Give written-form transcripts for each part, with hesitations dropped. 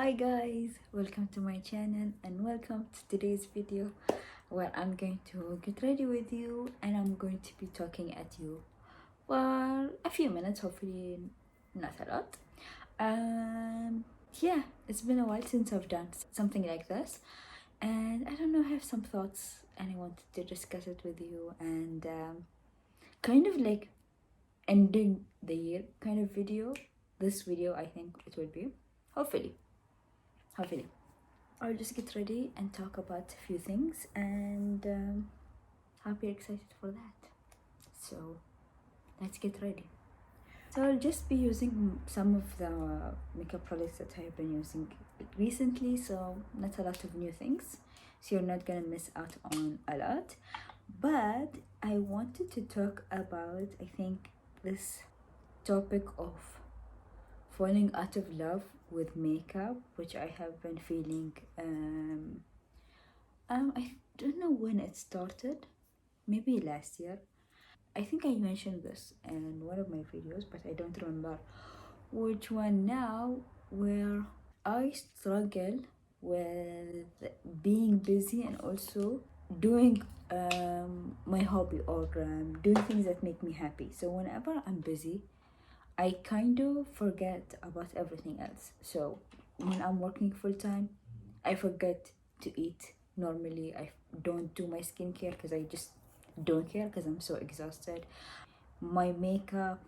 Hi guys, welcome to my channel and welcome to today's video where I'm going to get ready with you and I'm going to be talking at you for a few minutes, hopefully not a lot. Yeah, it's been a while since I've done something like this, and I don't know, I have some thoughts and I wanted to discuss it with you, and kind of like ending the year kind of video. This video, I think it will be, hopefully I'll just get ready and talk about a few things, and hope you're excited for that. So let's get ready. So I'll just be using some of the makeup products that I've been using recently, so not a lot of new things, so you're not gonna miss out on a lot. But I wanted to talk about, I think, this topic of falling out of love with makeup, which I have been feeling. I don't know when it started, maybe last year. I think I mentioned this in one of my videos, but I don't remember which one now, where I struggle with being busy and also doing my hobby, or doing things that make me happy. So whenever I'm busy, I kind of forget about everything else. So when I'm working full time, I forget to eat. Normally, I don't do my skincare because I just don't care because I'm so exhausted. My makeup,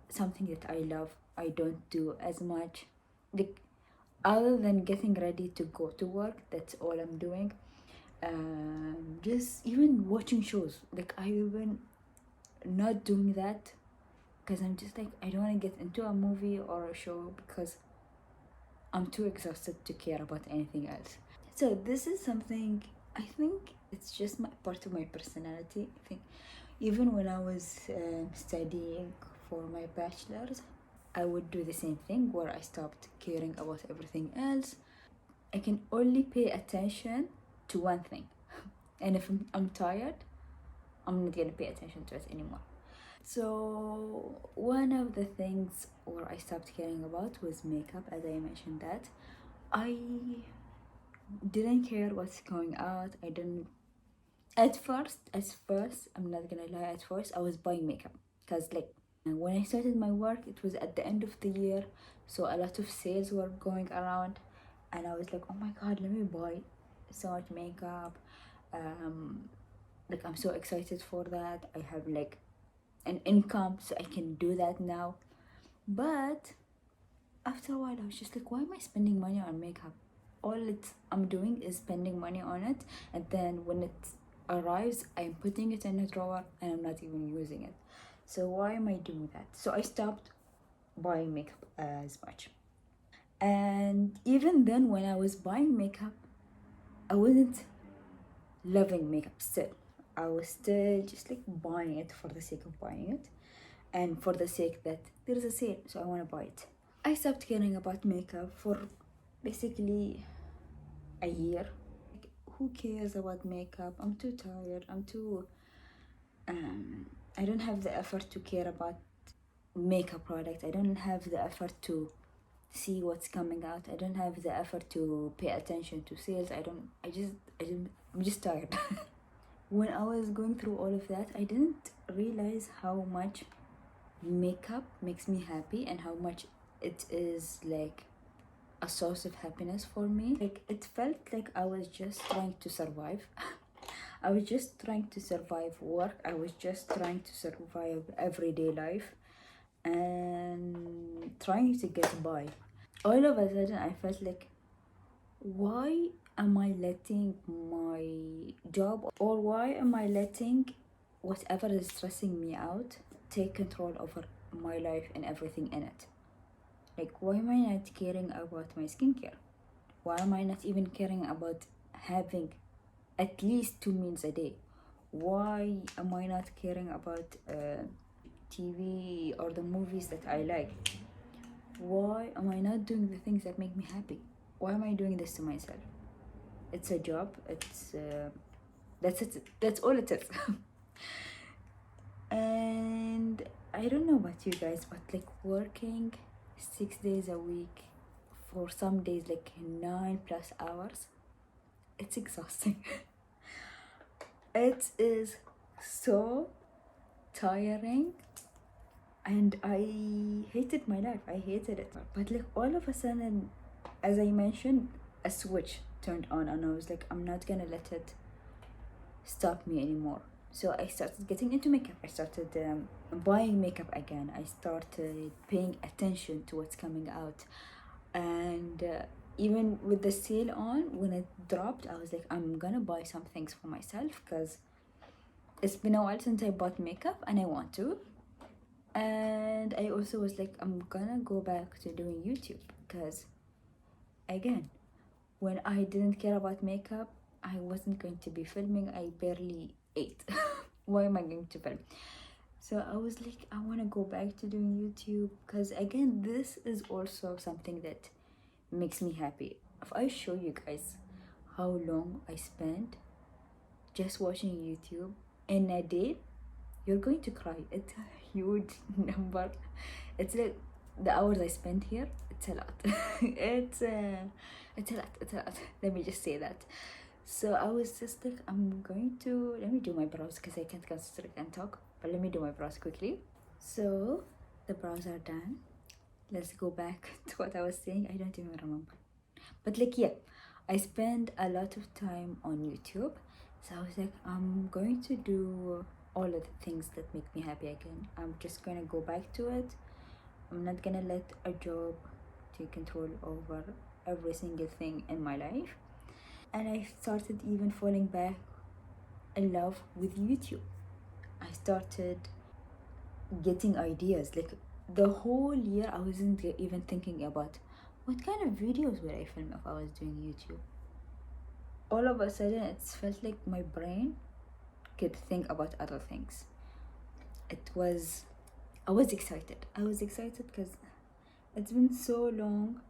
something that I love, I don't do as much. Like, other than getting ready to go to work, that's all I'm doing. Just even watching shows, like I even not doing that because I'm just like, I don't want to get into a movie or a show because I'm too exhausted to care about anything else. So this is something, I think it's just part of my personality. I think even when I was studying for my bachelor's, I would do the same thing where I stopped caring about everything else. I can only pay attention to one thing. And if I'm tired, I'm not gonna pay attention to it anymore. So one of the things where I stopped caring about was makeup, as I mentioned that. I didn't care what's going out. I didn't at first, I'm not gonna lie, at first I was buying makeup because, like, when I started my work, it was at the end of the year, so a lot of sales were going around, and I was like, oh my god, let me buy so much makeup. Like, I'm so excited for that. I have like an income, so I can do that now. But after a while, I was just like, why am I spending money on makeup? I'm doing is spending money on it, and then when it arrives, I'm putting it in a drawer and I'm not even using it. So why am I doing that? So I stopped buying makeup as much. And even then, when I was buying makeup, I wasn't loving makeup still. I was still just like buying it for the sake of buying it, and for the sake that there is a sale, so I want to buy it. I stopped caring about makeup for basically a year. Like, who cares about makeup? I'm too tired. I don't have the effort to care about makeup products. I don't have the effort to see what's coming out. I don't have the effort to pay attention to sales. I'm just tired. When I was going through all of that, I didn't realize how much makeup makes me happy and how much it is like a source of happiness for me. Like, it felt like I was just trying to survive. I was just trying to survive work. I was just trying to survive everyday life and trying to get by. All of a sudden, I felt like, why am I letting my job, or why am I letting whatever is stressing me out take control over my life and everything in it? Like, why am I not caring about my skincare? Why am I not even caring about having at least 2 meals a day? Why am I not caring about TV or the movies that I like? Why am I not doing the things that make me happy? Why am I doing this to myself? It's a job. That's it. That's all it is. And I don't know about you guys, but like working 6 days a week, for some days like 9+ hours. It's exhausting. It is so tiring, and I hated my life. I hated it. But like all of a sudden, as I mentioned, a switch turned on, and I was like, I'm not gonna let it stop me anymore. So I started getting into makeup. I started buying makeup again. I started paying attention to what's coming out, and even with the sale on, when it dropped, I was like, I'm gonna buy some things for myself because it's been a while since I bought makeup and I want to. And I also was like, I'm gonna go back to doing YouTube because, again, when I didn't care about makeup, I wasn't going to be filming. I barely ate. Why am I going to film? So I was like, I want to go back to doing YouTube because, again, this is also something that makes me happy. If I show you guys how long I spent just watching YouTube in a day, you're going to cry. It's a huge number. It's like the hours I spent here. It's a lot. it's it's a lot. It's a lot. Let me just say that. So I was just like, let me do my brows because I can't concentrate and talk. But let me do my brows quickly. So the brows are done. Let's go back to what I was saying. I don't even remember. But like, yeah, I spend a lot of time on YouTube. So I was like, I'm going to do all of the things that make me happy again. I'm just gonna go back to it. I'm not gonna let a job take control over every single thing in my life. And I started even falling back in love with YouTube. I started getting ideas. Like the whole year, I wasn't even thinking about what kind of videos would I film if I was doing YouTube. All of a sudden, it felt like my brain could think about other things. I was excited. I was excited because it's been so long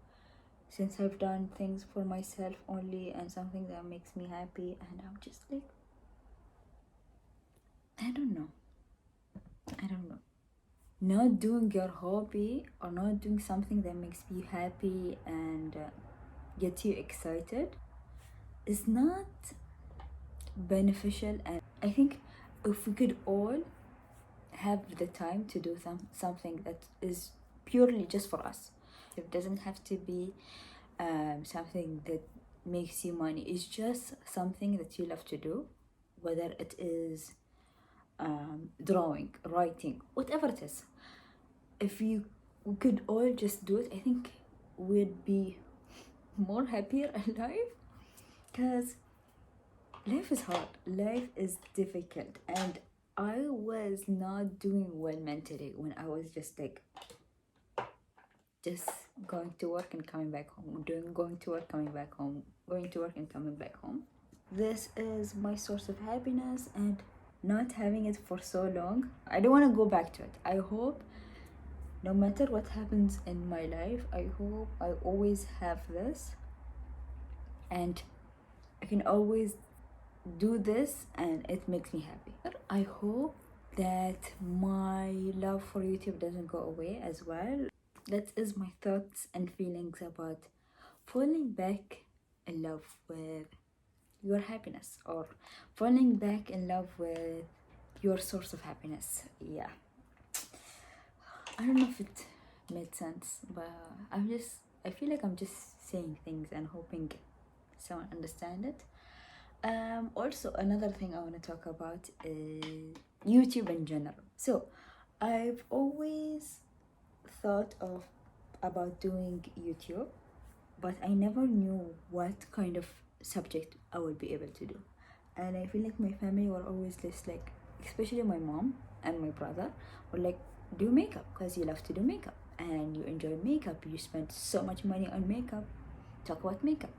since I've done things for myself only and something that makes me happy, and I'm just like, I don't know. Not doing your hobby or not doing something that makes you happy and gets you excited is not beneficial. And I think if we could all have the time to do something that is purely just for us, it doesn't have to be something that makes you money. It's just something that you love to do, whether it is drawing, writing, whatever it is. If we could all just do it, I think we'd be more happier alive, because life is hard, life is difficult, and I was not doing well mentally when I was just like just going to work and coming back home, going to work, coming back home, going to work and coming back home. This is my source of happiness, and not having it for so long, I don't want to go back to it. I hope no matter what happens in my life, I hope I always have this, and I can always do this and it makes me happy. I hope that my love for YouTube doesn't go away as well. That is my thoughts and feelings about falling back in love with your happiness, or falling back in love with your source of happiness. Yeah, I don't know if it made sense, but I feel like I'm just saying things and hoping someone understand it. Also, another thing I want to talk about is YouTube in general. So I've always thought of about doing YouTube, but I never knew what kind of subject I would be able to do. And I feel like my family were always just like, especially my mom and my brother, were like, do makeup because you love to do makeup and you enjoy makeup. You spend so much money on makeup. Talk about makeup.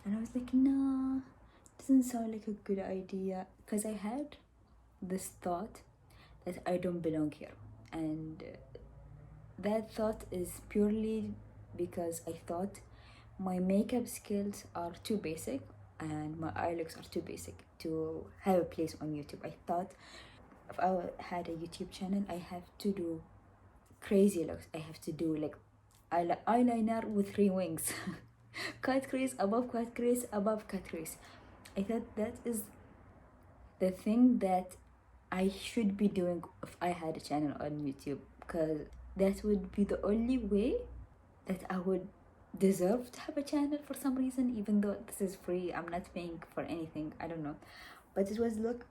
And I was like, no, doesn't sound like a good idea, because I had this thought that I don't belong here. And that thought is purely because I thought my makeup skills are too basic and my eye looks are too basic to have a place on YouTube. I thought if I had a YouTube channel, I have to do crazy looks. I have to do like eyeliner with 3 wings. Cut crease above cut crease above cut crease. I thought that is the thing that I should be doing if I had a channel on YouTube, because that would be the only way that I would deserve to have a channel for some reason, even though this is free. I'm not paying for anything. I don't know. But it was look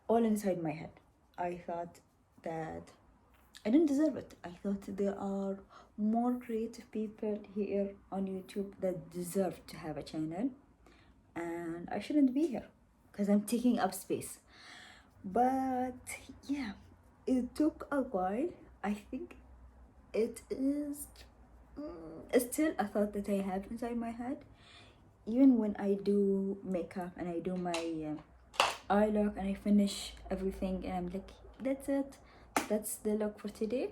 all inside my head. I thought that I didn't deserve it. I thought there are more creative people here on YouTube that deserve to have a channel, and I shouldn't be here because I'm taking up space. But yeah, it took a while. I think it is still a thought that I have inside my head. Even when I do makeup and I do my eye look and I finish everything and I'm like, that's it, that's the look for today,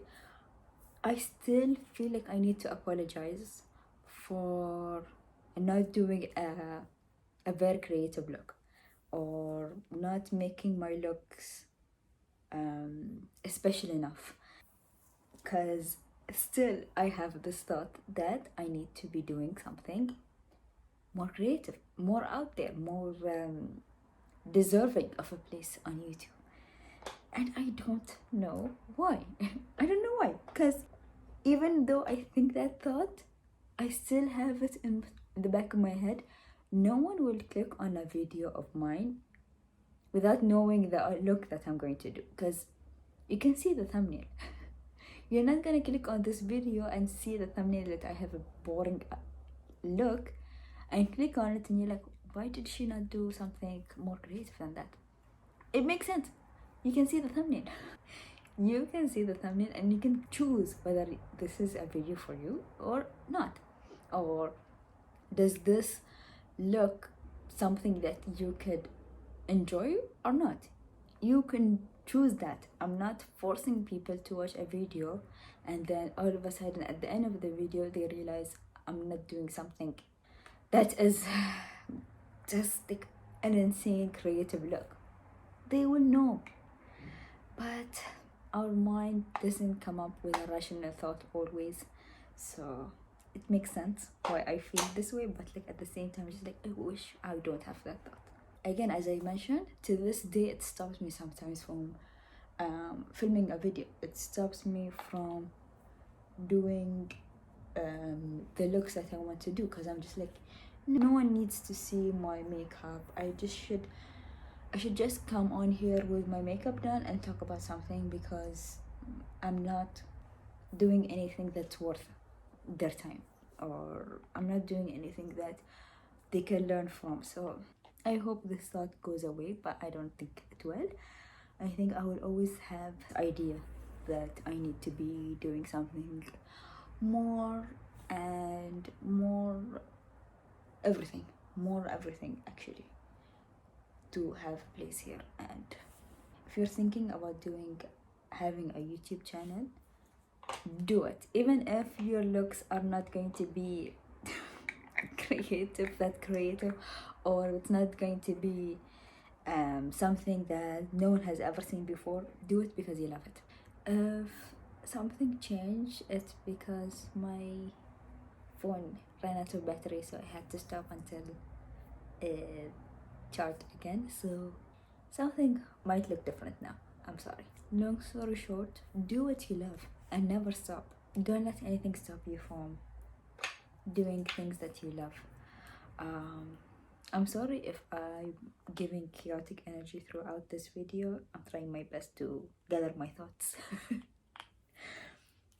I still feel like I need to apologize for not doing a very creative look, or not making my looks special enough, because still I have this thought that I need to be doing something more creative, more out there, more deserving of a place on YouTube. And I don't know why. I don't know why, because even though I think that thought, I still have it in the back of my head. No one will click on a video of mine without knowing the look that I'm going to do, because you can see the thumbnail. You're not gonna click on this video and see the thumbnail that I have a boring look and click on it and you're like, why did she not do something more creative than that? It makes sense. You can see the thumbnail. You can see the thumbnail and you can choose whether this is a video for you or not, or does this look something that you could enjoy or not. You can choose that. I'm not forcing people to watch a video and then all of a sudden at the end of the video they realize I'm not doing something that is just like an insane creative look. They will know. But our mind doesn't come up with a rational thought always, so it makes sense why I feel this way, but like at the same time, it's like I wish I don't have that thought. Again, as I mentioned, to this day it stops me sometimes from filming a video. It stops me from doing the looks that I want to do, because I'm just like, no one needs to see my makeup. I should just come on here with my makeup done and talk about something, because I'm not doing anything that's worth their time, or I'm not doing anything that they can learn from. So I hope this thought goes away, but I don't think it will. I think I will always have the idea that I need to be doing something more and more everything, more everything actually, to have a place here. And if you're thinking about having a YouTube channel, do it. Even if your looks are not going to be creative, or it's not going to be something that no one has ever seen before, do it because you love it. If something changed, it's because my phone ran out of battery, so I had to stop until it charged again. So something might look different now. I'm sorry. Long story short, do what you love and never stop. Don't let anything stop you from doing things that you love. I'm sorry if I'm giving chaotic energy throughout this video. I'm trying my best to gather my thoughts.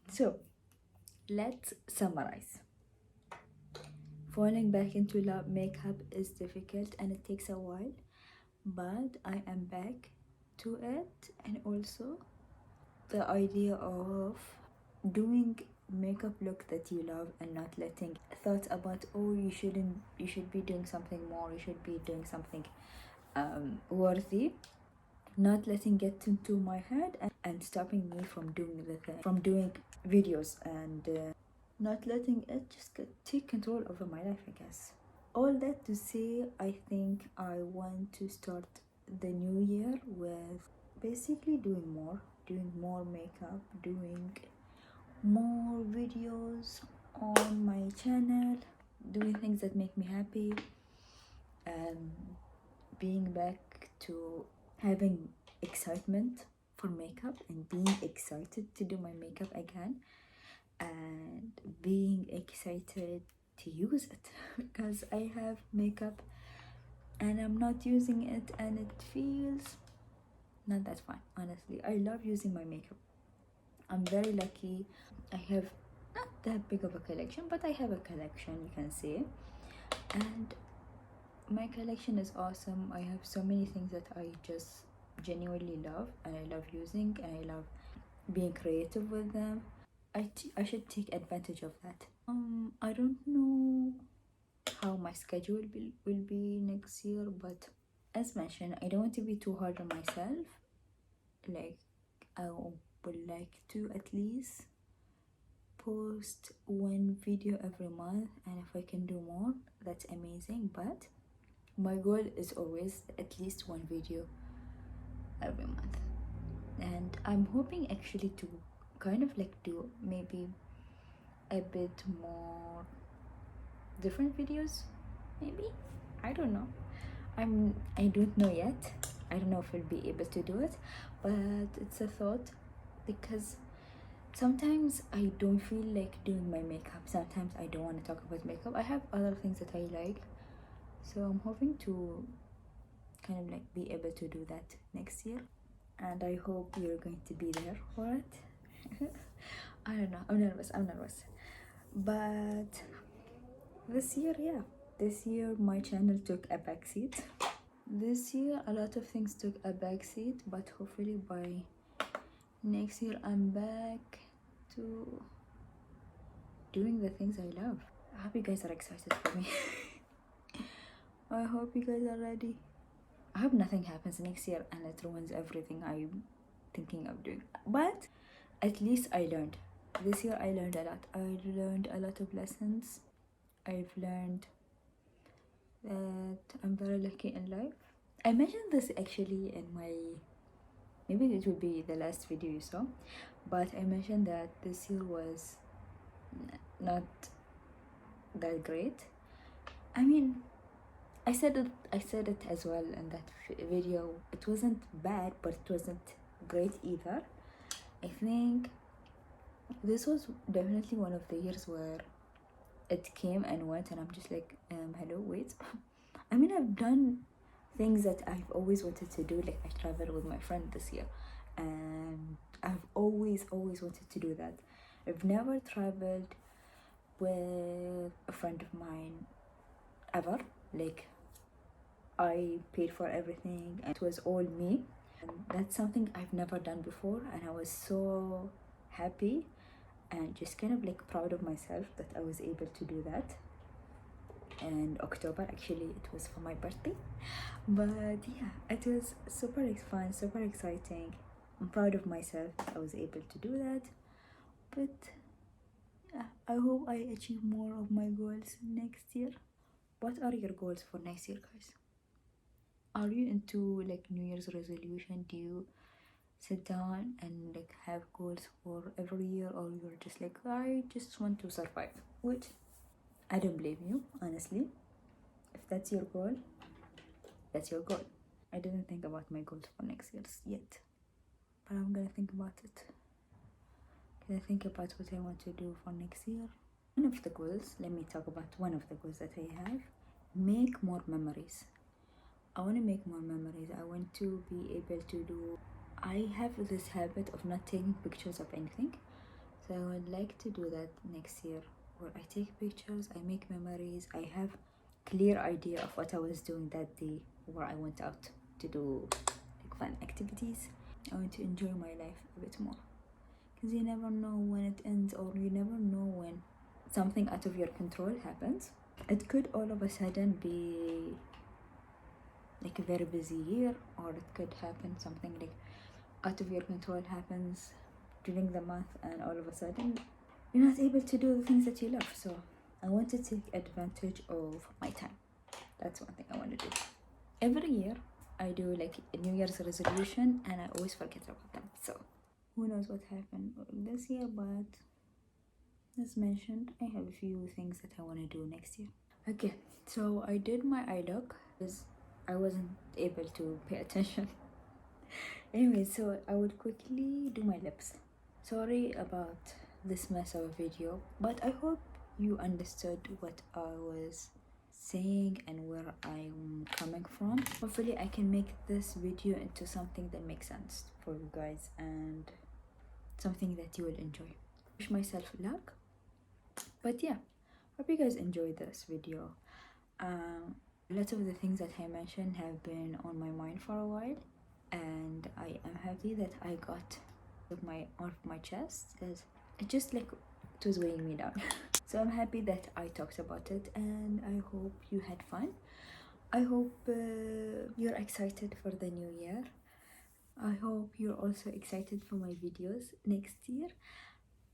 So, let's summarize. Falling back into love makeup is difficult and it takes a while, but I am back to it. And also the idea of doing makeup look that you love and not letting thoughts about, oh, you should be doing something more, you should be doing something worthy, not letting get into my head and stopping me from doing from doing videos, and not letting it just take control over my life, I guess. All that to say, I think I want to start the new year with basically doing more makeup, doing more videos, on my channel, doing things that make me happy, being back to having excitement for makeup and being excited to do my makeup again, and being excited to use it because I have makeup and I'm not using it and it feels not that fun. Honestly, I love using my makeup. I'm very lucky. I have not that big of a collection, but I have a collection, you can say, and my collection is awesome. I have so many things that I just genuinely love, and I love using, and I love being creative with them. I should take advantage of that. I don't know how my schedule will be next year, but as mentioned, I don't want to be too hard on myself. Like, I would like to at least post one video every month, and if I can do more, that's amazing. But my goal is always at least one video every month, and I'm hoping actually to kind of like do maybe a bit more different videos, maybe. I don't know. I don't know yet. I don't know if I'll be able to do it, but it's a thought, because sometimes I don't feel like doing my makeup. Sometimes I don't want to talk about makeup. I have other things that I like, so I'm hoping to kind of like be able to do that next year, and I hope you're going to be there for it. I don't know. I'm nervous. But this year, yeah, this year my channel took a backseat. This year a lot of things took a backseat, but hopefully by next year I'm back to doing the things I love. I hope you guys are excited for me. I hope you guys are ready. I hope nothing happens next year and it ruins everything I'm thinking of doing. But at least I learned. This year I learned a lot. I learned a lot of lessons. I've learned that I'm very lucky in life. I mentioned this actually in my, maybe it will be the last video you saw, but I mentioned that this year was not that great. I mean, I said it as well in that video. It wasn't bad, but it wasn't great either. I think this was definitely one of the years where it came and went, and I'm just like, hello, wait. I mean, I've done things that I've always wanted to do. Like, I traveled with my friend this year, and I've always wanted to do that. I've never traveled with a friend of mine ever. Like, I paid for everything and it was all me, and that's something I've never done before, and I was so happy and just kind of like proud of myself that I was able to do that. And October, actually, it was for my birthday, but yeah, it was super fun, super exciting. I'm proud of myself that I was able to do that. But yeah, I hope I achieve more of my goals next year. What are your goals for next year, guys? Are you into like New Year's resolution? Do you sit down and like have goals for every year, or you're just like, I just want to survive? Which I don't blame you, honestly. If that's your goal, that's your goal. I didn't think about my goals for next year yet, but I'm gonna think about it. Gonna think about what I want to do for next year. One of the goals, let me talk about one of the goals that I have: make more memories. I want to make more memories. I want to be able to do, I have this habit of not taking pictures of anything, so I would like to do that next year, where I take pictures, I make memories, I have clear idea of what I was doing that day, where I went out to do like fun activities. I want to enjoy my life a bit more, because you never know when it ends, or you never know when something out of your control happens. It could all of a sudden be like a very busy year, or it could happen something like out of your control happens during the month, and all of a sudden you're not able to do the things that you love. So I want to take advantage of my time. That's one thing I want to do. Every year I do like a New Year's resolution, and I always forget about them. So who knows what happened this year, but as mentioned, I have a few things that I want to do next year. Okay, so I did my eye look because I wasn't able to pay attention. Anyway, so I would quickly do my lips. Sorry about this mess of a video, but I hope you understood what I was saying and where I'm coming from. Hopefully I can make this video into something that makes sense for you guys and something that you will enjoy. Wish myself luck. But yeah, hope you guys enjoyed this video. A lot of the things that I mentioned have been on my mind for a while, and I am happy that I got off my chest because it just like it was weighing me down. So I'm happy that I talked about it, and I hope you had fun. I hope you're excited for the new year. I hope you're also excited for my videos next year.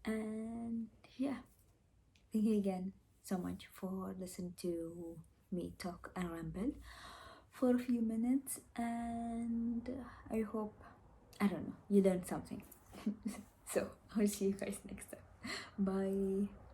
And yeah, thank you again so much for listening to me talk and ramble for a few minutes. And I hope, I don't know, you learned something. So I'll see you guys next time. Bye.